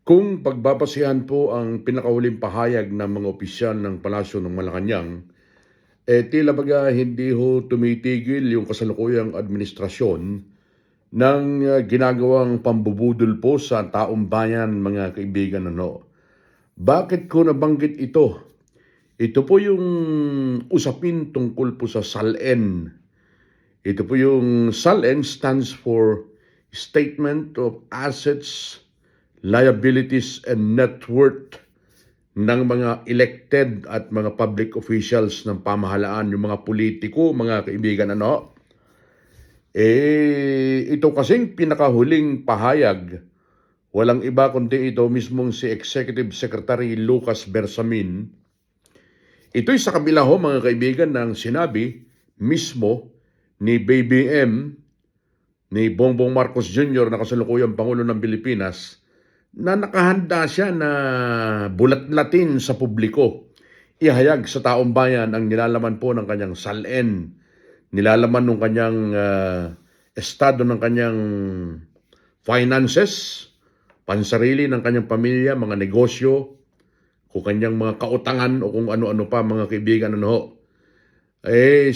Kung pagbabasihan po ang pinakahuling pahayag ng mga opisyal ng Palasyo ng Malacanang, tila baga hindi ho tumitigil yung kasalukuyang administrasyon ng ginagawang pambubudol po sa taong bayan, mga kaibigan. Bakit ko nabanggit ito? Ito po yung usapin tungkol po sa SALN. Ito po yung SALN stands for Statement of Assets, Liabilities and Net Worth ng mga elected at mga public officials ng pamahalaan, yung mga politiko, mga kaibigan. Ito kasing pinakahuling pahayag, walang iba kundi ito mismong si Executive Secretary Lucas Bersamin. Ito'y sa kabila ho, mga kaibigan, ng sinabi mismo ni BBM, ni Bongbong Marcos Jr. na kasalukuyang Pangulo ng Pilipinas, na nakahanda siya na bulat-latin sa publiko. Ihayag sa taong bayan ang nilalaman po ng kanyang SALN, nilalaman ng kanyang estado ng kanyang finances, pansarili ng kanyang pamilya, mga negosyo, kung kanyang mga kautangan o kung ano-ano pa, mga kaibigan.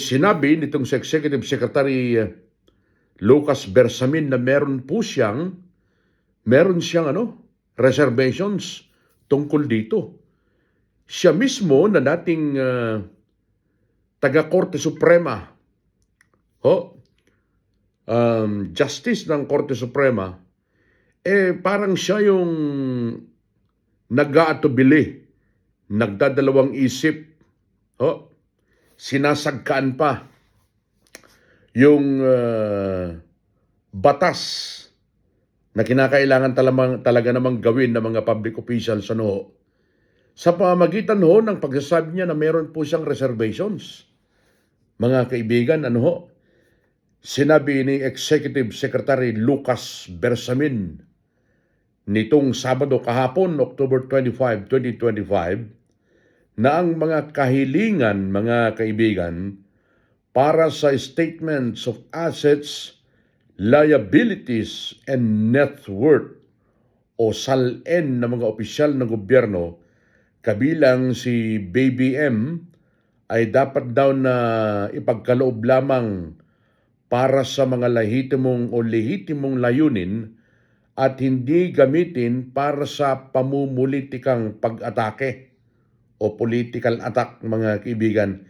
Sinabi nitong si Executive Secretary Lucas Bersamin na meron siyang reservations tungkol dito. Siya mismo na dating taga-Korte Suprema, Justice ng Korte Suprema, parang siya yung nag-aatubili, nagdadalawang isip, sinasagkaan pa yung batas na kinakailangan talaga namang gawin ng mga public officials sa pamamagitan ng pagsasabi niya na meron po siyang reservations. Mga kaibigan, sinabi ni Executive Secretary Lucas Bersamin nitong Sabado kahapon, October 25, 2025, na ang mga kahilingan, mga kaibigan, para sa Statements of Assets, Liabilities and Net Worth o SALN ng mga opisyal ng gobyerno, kabilang si BBM, ay dapat daw na ipagkaloob lamang para sa mga lehitimong layunin at hindi gamitin para sa pamumulitikang pag-atake o political attack, mga kaibigan.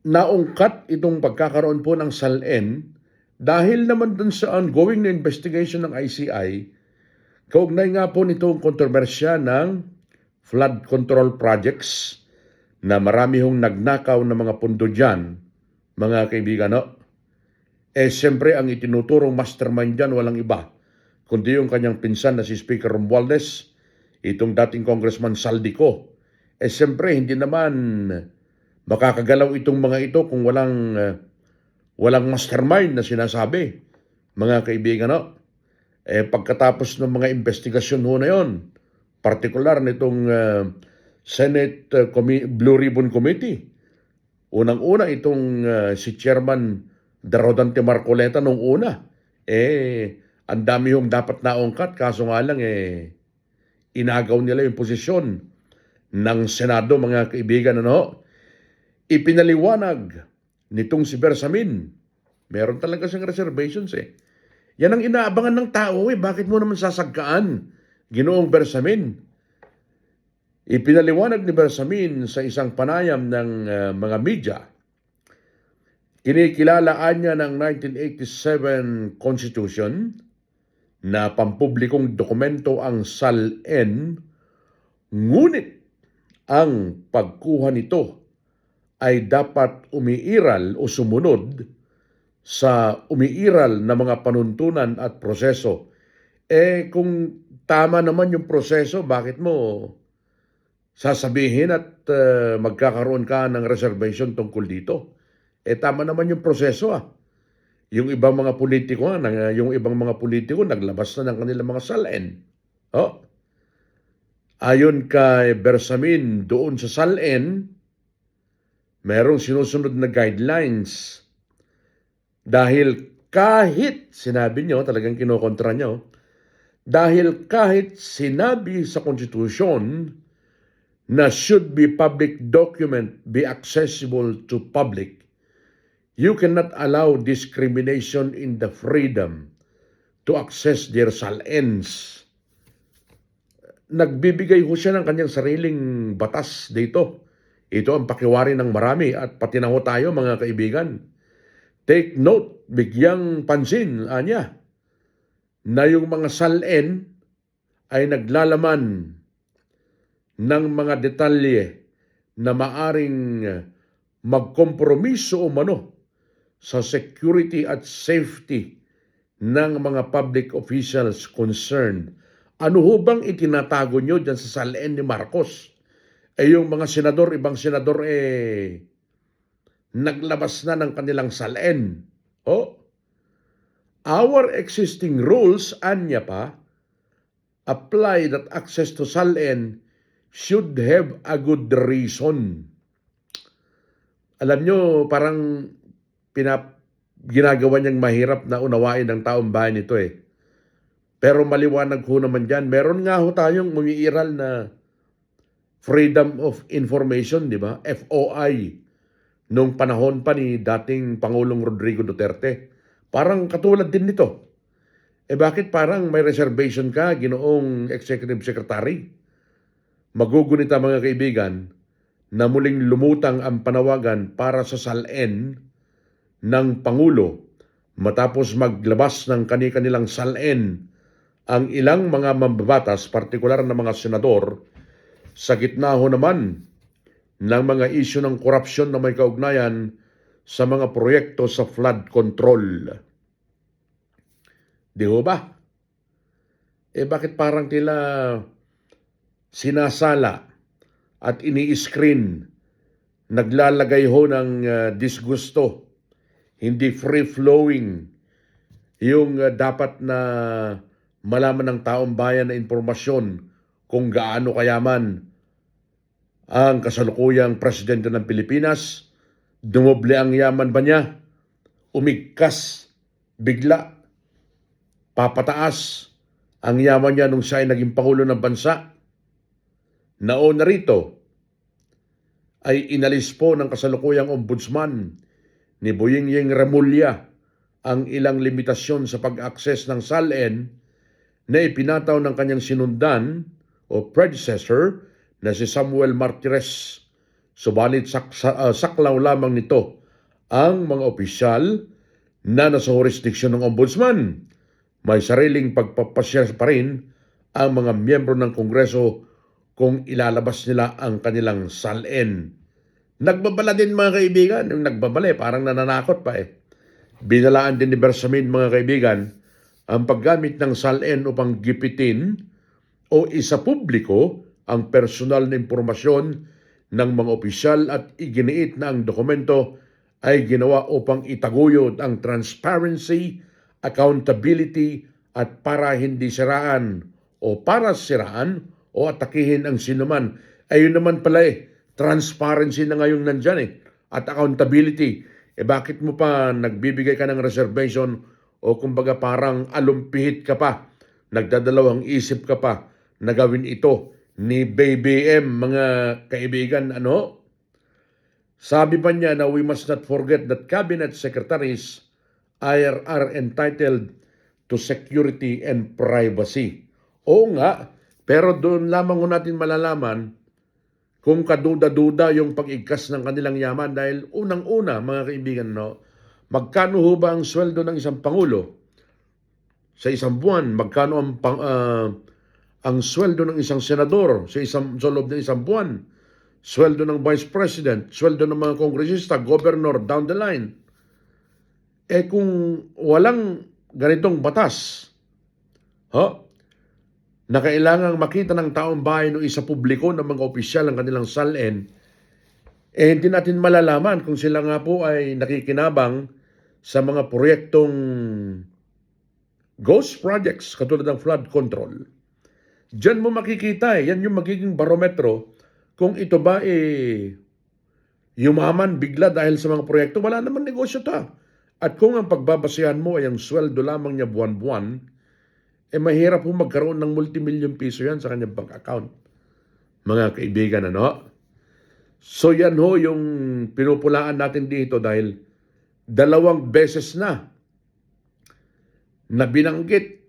Naungkat itong pagkakaroon po ng SALN dahil naman dun sa ongoing na investigation ng ICI, kaugnay nga po nitong kontrobersya ng flood control projects na marami hong nagnakaw ng mga pundo dyan, mga kaibigan. Siyempre ang itinuturong mastermind dyan walang iba, kundi yung kanyang pinsan na si Speaker Romualdez, itong dating Congressman Saldico. Siyempre hindi naman makakagalaw itong mga ito kung walang mastermind na sinasabi, mga kaibigan. Pagkatapos ng mga investigasyon na yon, partikular nitong Senate Blue Ribbon Committee, unang-una itong si Chairman Rodante Marcoleta nung una, ang dami yung dapat naungkat, kaso nga lang inagaw nila yung posisyon ng Senado, mga kaibigan. Ipinaliwanag nitong si Bersamin, meron talaga siyang reservations. Yan ang inaabangan ng tao. Bakit mo naman sasagkaan, Ginoong Bersamin? Ipinaliwanag ni Bersamin sa isang panayam ng mga media, kinikilalaan niya ng 1987 Constitution na pampublikong dokumento ang SALN, ngunit ang pagkuha nito ay dapat umiiral o sumunod sa umiiral na mga panuntunan at proseso. Kung tama naman yung proseso, bakit mo sasabihin at magkakaroon ka ng reservation tungkol dito? Tama naman yung proseso. Yung ibang mga politiko naglabas na ng kanilang mga SALN. Ayon kay Bersamin, doon sa SALN, merong sinusunod na guidelines. Dahil kahit, sinabi nyo, talagang kinokontra nyo, Dahil kahit sinabi sa konstitusyon na should be public document be accessible to public, you cannot allow discrimination in the freedom to access their SALNs. Nagbibigay ho siya ng kanyang sariling batas dito. Ito ang pakiwari ng marami at pati na ho tayo mga kaibigan. Take note, bigyang pansin, anya, na yung mga SALN ay naglalaman ng mga detalye na maaring magkompromiso umano sa security at safety ng mga public officials concerned. Ano ho bang itinatago nyo dyan sa SALN ni Marcos? Yung mga senador, ibang senador naglabas na ng kanilang SALN. Our existing rules, anya pa, apply that access to SALN should have a good reason. Alam nyo, parang ginagawa niyang mahirap na unawain ng taong bayan ito Pero maliwanag ho naman dyan. Meron nga ho tayong umiiral na Freedom of Information, di ba? FOI. Nung panahon pa ni dating Pangulong Rodrigo Duterte. Parang katulad din nito. Bakit parang may reservation ka, Ginoong Executive Secretary? Magugunita mga kaibigan na muling lumutang ang panawagan para sa SALN ng Pangulo matapos maglabas ng kanilang SALN ang ilang mga mambabatas, partikular na mga senador, sa gitna ho naman ng mga isyu ng korupsyon na may kaugnayan sa mga proyekto sa flood control. Di ho ba? Bakit parang tila sinasala at ini-screen, naglalagay ho ng disgusto, hindi free-flowing yung dapat na malaman ng taong bayan na impormasyon kung gaano kayaman ang kasalukuyang presidente ng Pilipinas, dumoble ang yaman ba niya, umigkas, bigla, papataas ang yaman niya nung siya ay naging Pangulo ng Bansa. Nauna rito ay inalis po ng kasalukuyang ombudsman ni Boyingying Remulla ang ilang limitasyon sa pag-access ng SALN na ipinataw ng kanyang sinundan o predecessor na si Samuel Martires. Subalit saklaw lamang nito ang mga opisyal na nasa jurisdiksyon ng ombudsman. May sariling pagpapasya pa rin ang mga miyembro ng Kongreso kung ilalabas nila ang kanilang SALN. Nagbabala din mga kaibigan. Yung nagbabala parang nananakot pa Binalaan din ni Bersamin mga kaibigan ang paggamit ng SALN upang gipitin o isapubliko ang personal na impormasyon ng mga opisyal at iginiit na ang dokumento ay ginawa upang itaguyod ang transparency, accountability at para hindi siraan o para siraan o atakihin ang sinuman. Ayun naman pala transparency na ngayon nandyan at accountability. Bakit mo pa nagbibigay ka ng reservation o kumbaga parang alumpihit ka pa, nagdadalawang isip ka pa na gawin ito ni BBM mga kaibigan, Sabi pa niya na we must not forget that cabinet secretaries are entitled to security and privacy. Oo nga, pero doon lamang natin malalaman kung kaduda-duda yung pag-igkas ng kanilang yaman dahil unang-una mga kaibigan, magkano ho ba ang sweldo ng isang Pangulo sa isang buwan? Magkano ang sweldo ng isang senador sa loob ng isang buwan? Sweldo ng Vice President, sweldo ng mga kongresista, governor, down the line. Kung walang ganitong batas, na kailangang makita ng taong bayan o isa publiko ng mga opisyal ng kanilang SALN, hindi natin malalaman kung sila nga po ay nakikinabang sa mga proyektong ghost projects katulad ng flood control. Diyan mo makikita yan yung magiging barometro kung ito ba yumaman bigla dahil sa mga proyekto. Wala naman negosyo ta. At kung ang pagbabasehan mo ay ang sweldo lamang niya buwan-buwan, mahirap po magkaroon ng multimillion piso yan sa kanyang bank account. Mga kaibigan, ano? So yan ho yung pinupulaan natin dito dahil 2 beses na binanggit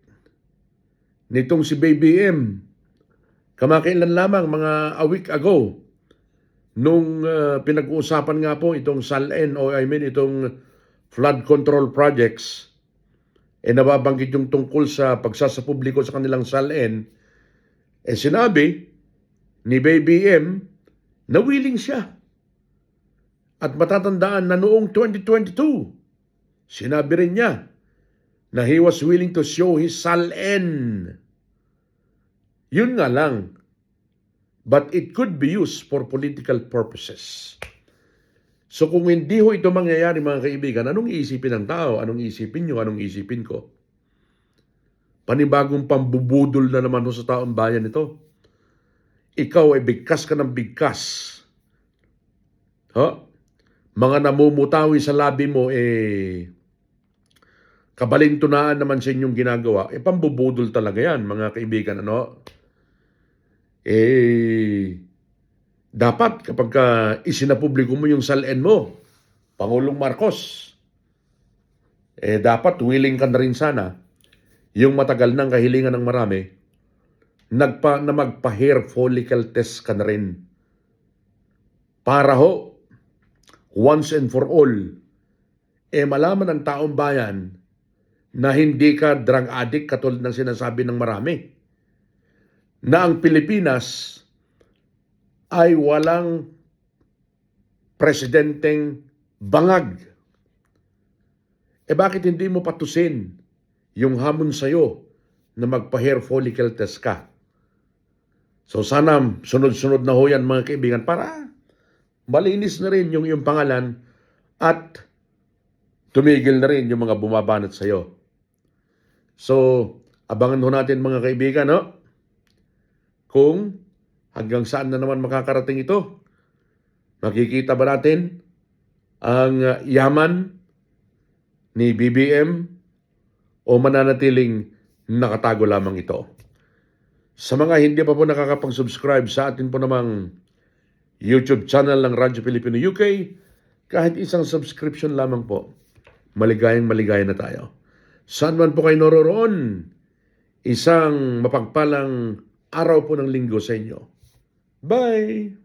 nitong si Baby M. Kamakailan lamang, mga a week ago, nung pinag-uusapan nga po itong SALN o itong flood control projects, nababanggit yung tungkol sa pagsasapubliko sa kanilang SALN, sinabi ni Baby M na willing siya. At matatandaan na noong 2022, sinabi rin niya na he was willing to show his SALN. Yun nga lang. But it could be used for political purposes. So kung hindi ho ito mangyayari, mga kaibigan, anong iisipin ng tao? Anong isipin nyo? Anong isipin ko? Panibagong pambubudol na naman ho sa taong bayan ito. Ikaw ay bigkas ka ng bigkas. Mga namumutawi sa labi mo, kabalintunaan naman sa inyong ginagawa, pambubudol talaga yan, mga kaibigan, ano? Dapat kapag isinapubliko mo yung SALN mo, Pangulong Marcos, dapat willing ka na rin sana, yung matagal ng kahilingan ng marami, na magpa-hair follicle test ka na rin. Para ho, once and for all, malaman ng taong bayan na hindi ka drug addict katulad ng sinasabi ng marami. Na ang Pilipinas ay walang presidenteng bangag. Bakit hindi mo patusin yung hamon sa'yo na magpa-hair follicle test ka? So sana sunod-sunod na ho yan, mga kaibigan, para malinis na rin yung iyong pangalan at tumigil na rin yung mga bumabanat sa'yo. So, abangan ho natin, mga kaibigan, no? Kung hanggang saan na naman makakarating ito. Makikita ba natin ang yaman ni BBM o mananatiling nakatago lamang ito? Sa mga hindi pa po nakakapag-subscribe sa atin po namang YouTube channel ng Radyo Pilipino UK, kahit isang subscription lamang po, maligayang maligaya na tayo. Saan man po kayo naroroon, isang mapagpalang araw po ng linggo sa inyo. Bye!